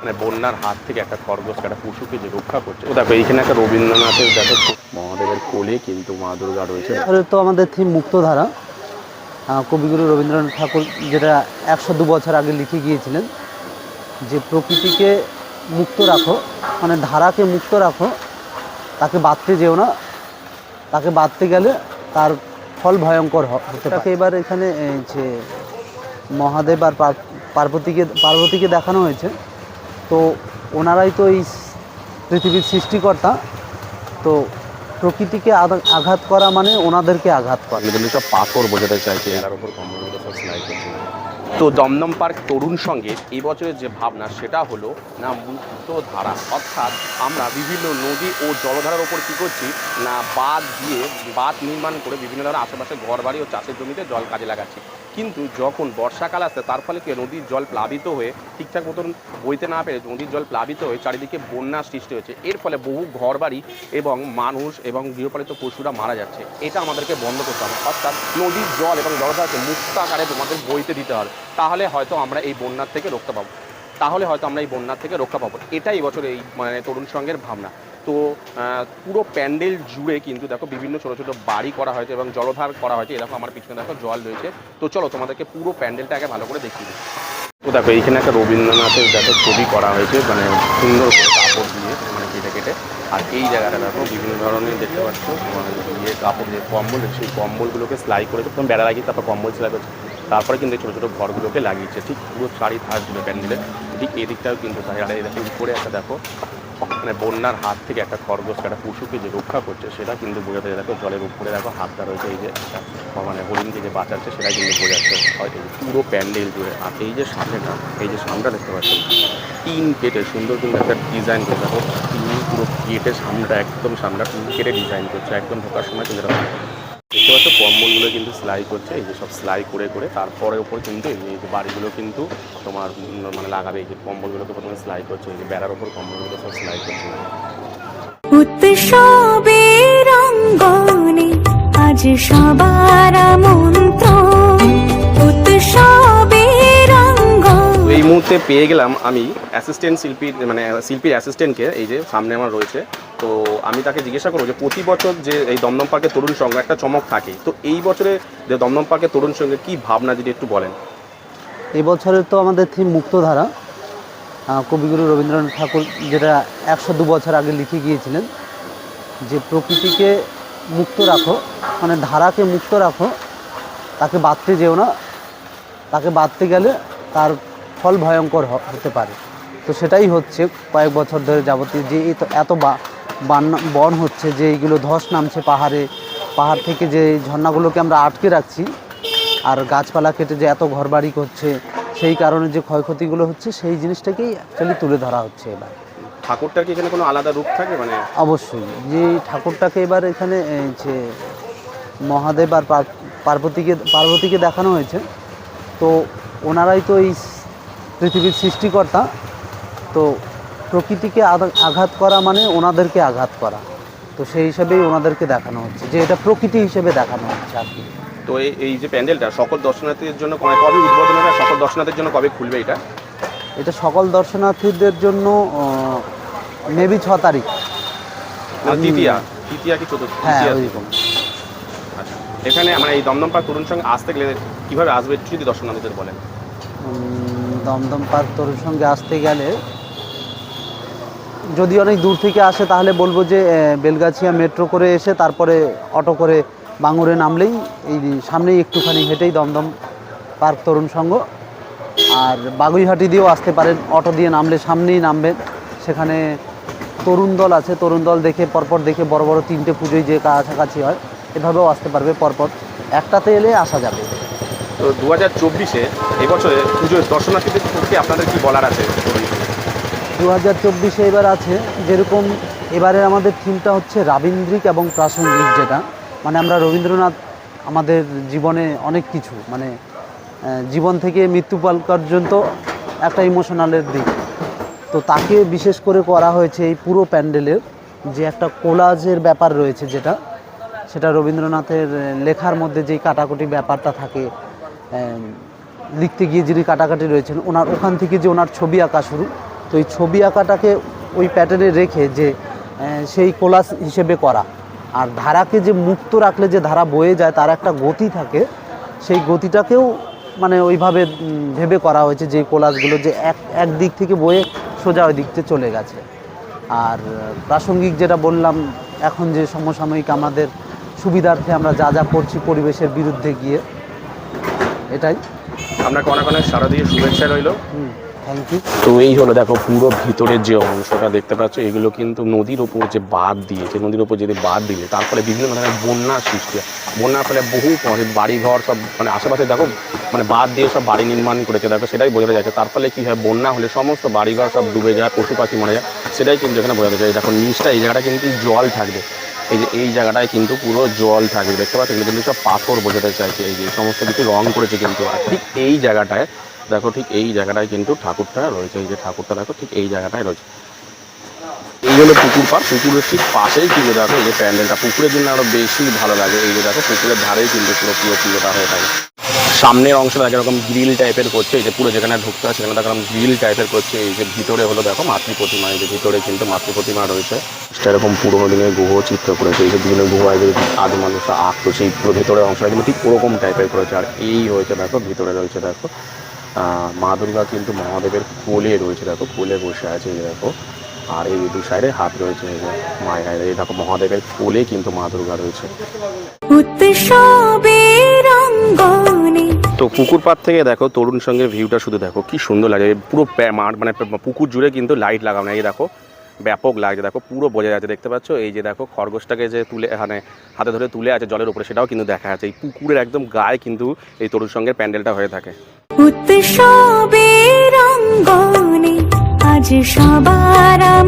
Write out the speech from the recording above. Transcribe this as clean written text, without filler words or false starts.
মানে বন্যার হাত থেকে একটা খরগোশ একটা পশুকে যে রক্ষা করছে। ও দেখো এইখানে একটা রবীন্দ্রনাথের দেখো মহাদেবের কোলে কিন্তু মা দুর্গা রয়েছে। তো আমাদের থিম মুক্তধারা। কবিগুরু রবীন্দ্রনাথ ঠাকুর যেটা 102 বছর আগে লিখে গিয়েছিলেন যে প্রকৃতিকে মুক্ত রাখো, মানে ধারাকে মুক্ত রাখো, তাকে বাঁধতে যেও না, তাকে বাঁধতে গেলে তার ফল ভয়ঙ্কর হতে পারে। এবার এখানে যে মহাদেব আর পার্বতীকে দেখানো হয়েছে। তো ওনারাই তো এই পৃথিবীর সৃষ্টিকর্তা। তো প্রকৃতিকে আঘাত করা মানে ওনাদেরকে আঘাত করা। কিন্তু সব পাথর বোঝাতে চাইছে, তার উপর কম্বলগুলো সব সেলাই করছে। তো দমদম পার্ক তরুণ সঙ্গীত এই বছরের যে ভাবনা সেটা হলো না মুক্ত ধারা, অর্থাৎ আমরা বিভিন্ন নদী ও জলধারার ওপর কী করছি না বাঁধ নির্মাণ করে বিভিন্ন ধরনের আশেপাশে ঘরবাড়ি ও চাষের জমিতে জল কাজে লাগাচ্ছি। কিন্তু যখন বর্ষাকাল আসছে তার ফলে কি নদীর জল প্লাবিত হয়ে ঠিকঠাক মতন বইতে না পেরে নদীর জল প্লাবিত হয়ে চারিদিকে বন্যার সৃষ্টি হয়েছে। এর ফলে বহু ঘরবাড়ি এবং মানুষ এবং গৃহপালিত পশুরা মারা যাচ্ছে। এটা আমাদেরকে বন্ধ করতে হবে, অর্থাৎ নদীর জল এবং জলধারাকে মুক্ত আকারে তোমাদের বইতে দিতে হবে। তাহলে হয়তো আমরা এই বন্যার থেকে রক্ষা পাবো। এটাই বছর এই মানে তরুণ সংঘের ভাবনা। তো পুরো প্যান্ডেল জুড়ে কিন্তু দেখো বিভিন্ন ছোটো ছোটো বাড়ি করা হয়েছে এবং জলধার করা হয়েছে। এরকম আমার পিছনে দেখো জল রয়েছে। তো চলো তোমাদেরকে পুরো প্যান্ডেলটাকে ভালো করে দেখিয়ে দিই। তো দেখো এইখানে একটা রবীন্দ্রনাথের দেখো ছবি করা হয়েছে, মানে সুন্দর করে কাপড় দিয়ে মানে কেটে। আর এই জায়গাটা দেখো বিভিন্ন ধরনের দেখতে পাচ্ছ কাপড় দিয়ে কম্বল, সেই কম্বলগুলোকে সেলাই করেছে। প্রথম বেড়া লাগিয়ে তারপর কম্বল সেলাই করছে, তারপরে কিন্তু ছোটো ছোটো ঘরগুলোকে লাগিয়েছে ঠিক পুরো চারি ধার জুড়ে প্যান্ডেলের। ঠিক এদিকটাও কিন্তু তাই। আর এদিকে উপরে একটা দেখো মানে বন্যার হাত থেকে একটা খরগোশ একটা পশুকে যে রক্ষা করছে সেটা কিন্তু বোঝাতে যায়। দেখো জলের উপরে দেখো হাতটা রয়েছে, এই যে মানে হরিণকে যে বাঁচাচ্ছে সেটা কিন্তু বোঝাচ্ছে হয়তো পুরো প্যান্ডেল জুড়ে। আর এই যে সামনেটা দেখতে পাচ্ছ টিন কেটে সুন্দর কিন্তু একটা ডিজাইন করে দেখো, টিন পুরো কেটে সামনেটা টিন কেটে ডিজাইন করছে। একদম ঢোকার সময় কিন্তু দেখতে পাচ্ছ কম্বলগুলো কিন্তু সেলাই করছে, এই যে সব সেলাই করে তারপরে ওপর কিন্তু এই যে বাড়িগুলো কিন্তু তোমার মানে লাগাবে। এই যে কম্বলগুলোকে প্রথমে সেলাই করছে, এই যে বেড়ার ওপর কম্বলগুলো সব সেলাই করছে। উৎসবের অঙ্গনে আজ সবার আমন্ত্রণ, উৎসবের অঙ্গনে। এই মুহূর্তে পেয়ে গেলাম আমি শিল্পীর অ্যাসিস্ট্যান্টকে, এই যে সামনে আমার রয়েছে। তো আমি তাকে জিজ্ঞাসা করবো যে প্রতি বছর যে এই দমদম পার্কের তরুণ সংঘ একটা চমক থাকে, তো এই বছরে যে দমদম পার্কের তরুণ সংঘের কী ভাবনা যদি একটু বলেন। এই বছরের তো আমাদের থিম মুক্তধারা। কবিগুরু রবীন্দ্রনাথ ঠাকুর যেটা 102 বছর আগে লিখে গিয়েছিলেন যে প্রকৃতিকে মুক্ত রাখো, মানে ধারাকে মুক্ত রাখো, তাকে বাঁধতে যেও না, তাকে বাঁধতে গেলে তার ফল ভয়ঙ্কর হতে পারে। তো সেটাই হচ্ছে কয়েক বছর ধরে যাবতীয় যে এত বন হচ্ছে, যে এইগুলো ধস নামছে পাহাড় থেকে, যে ঝর্ণাগুলোকে আমরা আটকে রাখছি আর গাছপালা কেটে যে এত ঘরবাড়ি করছে, সেই কারণে যে ক্ষয়ক্ষতিগুলো হচ্ছে সেই জিনিসটাকেই অ্যাকচুয়ালি তুলে ধরা হচ্ছে এবার। ঠাকুরটার কি এখানে কোনো আলাদা রূপ থাকে? মানে অবশ্যই যে ঠাকুরটাকে এবার এখানে যে মহাদেব আর পার্বতীকে দেখানো হয়েছে। তো ওনারাই তো এই পৃথিবীর সৃষ্টিকর্তা। তো প্রকৃতিকে আঘাত করা মানে ওনাদেরকে আঘাত করা। তো সেই হিসাবেই ওনাদেরকে দেখানো হচ্ছে যে এটা প্রকৃতি হিসেবে দেখানো হচ্ছে আর কি। তো এই যে প্যান্ডেলটা সকল দর্শনার্থীদের জন্য কবে উদ্বোধন হবে, সকল দর্শনার্থীদের জন্য কবে খুলবে এটা সকল দর্শনার্থীদের জন্য মেবি 6 তারিখ। তৃতীয়া কি চতুর্থ? হ্যাঁ ওইরকম। আচ্ছা, এখানে মানে এই দমদম পার্ক তরুণ সংঘ আসতে গেলে কীভাবে আসবে যদি দর্শনার্থীদের বলেন। দমদম পার্ক তরুণ সঙ্গে আসতে গেলে যদি অনেক দূর থেকে আসে তাহলে বলবো যে বেলগাছিয়া মেট্রো করে এসে তারপরে অটো করে বাঙুরে নামলেই এই সামনেই একটুখানি হেঁটেই দমদম পার্ক তরুণ সংঘ। আর বাগুইহাটি দিয়েও আসতে পারেন, অটো দিয়ে নামলে সামনেই নামবেন, সেখানে তরুণ দল আছে। তরুণ দল দেখে পরপর দেখে বড় বড় 3টে পুজোয় যে কাছাকাছি হয় এভাবেও আসতে পারবে, পরপর একটাতে এলে আসা যাবে। তো 2024-এ এবছরে পুজোর দর্শনার্থীদের পক্ষে আপনাদের কি বলার আছে? 2024-এ এবার আছে যেরকম এবারে আমাদের থিমটা হচ্ছে রাবীন্দ্রিক এবং প্রাসঙ্গিক, যেটা মানে আমরা রবীন্দ্রনাথ আমাদের জীবনে অনেক কিছু, মানে জীবন থেকে মৃত্যুকাল পর্যন্ত একটা ইমোশনালের দিক। তো তাকে বিশেষ করে করা হয়েছে এই পুরো প্যান্ডেলের যে একটা কোলাজের ব্যাপার রয়েছে, সেটা রবীন্দ্রনাথের লেখার মধ্যে যেই কাটাকুটি ব্যাপারটা থাকে, লিখতে গিয়ে যিনি কাটাকাটি রয়েছেন ওনার ওখান থেকে যে ওনার ছবি আঁকা শুরু, তো এই ছবি আঁকাটাকে ওই প্যাটার্নে রেখে যে সেই কোলাজ হিসেবে করা, আর ধারাকে যে মুক্ত রাখলে যে ধারা বয়ে যায় তার একটা গতি থাকে, সেই গতিটাকেও মানে ওইভাবে ভেবে করা হয়েছে যে কোলাজগুলো যে এক দিক থেকে বয়ে সোজা ওই দিকতে চলে গেছে। আর প্রাসঙ্গিক যেটা বললাম, এখন যে সমসাময়িক আমাদের সুবিধার্থে আমরা যা যা করছি পরিবেশের বিরুদ্ধে গিয়ে, এটাই। আপনাকে অনেক অনেক সারা দিয়ে শুভেচ্ছা রইল। Thank you. তো এই হলো দেখো পুরো ভিতরের যে অংশটা দেখতে পাচ্ছ, এগুলো কিন্তু নদীর ওপর যে বাঁধ দিয়েছে, নদীর ওপর যদি বাঁধ দিলে তার ফলে বিভিন্ন ধরনের বন্যার সৃষ্টি হয়। বন্যার ফলে বহু বাড়িঘর সব মানে আশেপাশে দেখো মানে বাঁধ দিয়ে সব বাড়ি নির্মাণ করেছে, দেখো সেটাই বোঝাতে যাচ্ছে। তার ফলে কী হয়, বন্যা হলে সমস্ত বাড়িঘর সব ডুবে যায়, পশু পাখি মরে যায়, সেটাই কিন্তু এখানে বোঝাতে চাই। দেখো নিচটা এই জায়গাটা কিন্তু জল থাকবে, এই যে এই জায়গাটায় কিন্তু পুরো জল থাকবে, দেখতে পাচ্ছ, এগুলো কিন্তু সব পাথর বোঝাতে চাইছে। এই যে সমস্ত কিছু রং করেছে কিন্তু, আর ঠিক এই জায়গাটায় দেখো, ঠিক এই জায়গাটায় কিন্তু ঠাকুরটা রয়েছে। এই যে ঠাকুরটা দেখো ঠিক এই জায়গাটায় রয়েছে। এই হলো পুকুর পাড়, পুকুরের ঠিক পাশেই কিন্তু দেখো এই যে প্যান্ডেলটা, পুকুরের জন্য আরো বেশি ভালো লাগে। এই যে দেখো পুকুরের ধারেই কিন্তু পুরোটা হয়ে থাকে। সামনের অংশটা দেখো এরকম গ্রিল টাইপের করছে, এই যে পুরো যেখানে ঢুকতে হয় সেখানে দেখো গ্রিল টাইপের করছে। এই যে ভিতরে হলো দেখো মাতৃ প্রতিমা, এই যে ভিতরে কিন্তু মাতৃ প্রতিমা রয়েছে, সেটা এরকম পুরোনো দিনের গ্রহ চিত্র করেছে। এই যে বিভিন্ন গুহায় যে আদি মানুষরা আঁকতো, সেই পুরো ভেতরের অংশটা কিন্তু ঠিক ওরকম টাইপের করেছে। আর এই হয়েছে দেখো ভিতরে রয়েছে দেখো মা দুর্গা কিন্তু মহাদেবের কোলে রয়েছে, দেখো কোলে বসে আছে, এই দেখো। আর এই দু সাইডে হাত রয়েছে, এই যে মায়ের, এই দেখো মহাদেবের কোলে কিন্তু মা দুর্গা রয়েছে। উৎসবের অঙ্গনে তো পুকুর পাড় থেকে দেখো তরুণ সঙ্গের ভিউটা শুধু দেখো কি সুন্দর লাগে। পুরো মাঠ মানে পুকুর জুড়ে কিন্তু লাইট লাগানো, এই দেখো ব্যাপক লাগছে, দেখো পুরো বোঝা যাচ্ছে, দেখতে পাচ্ছ। এই যে দেখো খরগোশটাকে যে তুলে এখানে হাতে ধরে তুলে আছে জলের উপরে, সেটাও কিন্তু দেখা যাচ্ছে। এই পুকুরের একদম গায়ে কিন্তু এই তরুণ সঙ্গের প্যান্ডেলটা হয়ে থাকে। উৎসবের অঙ্গনে আজ সবার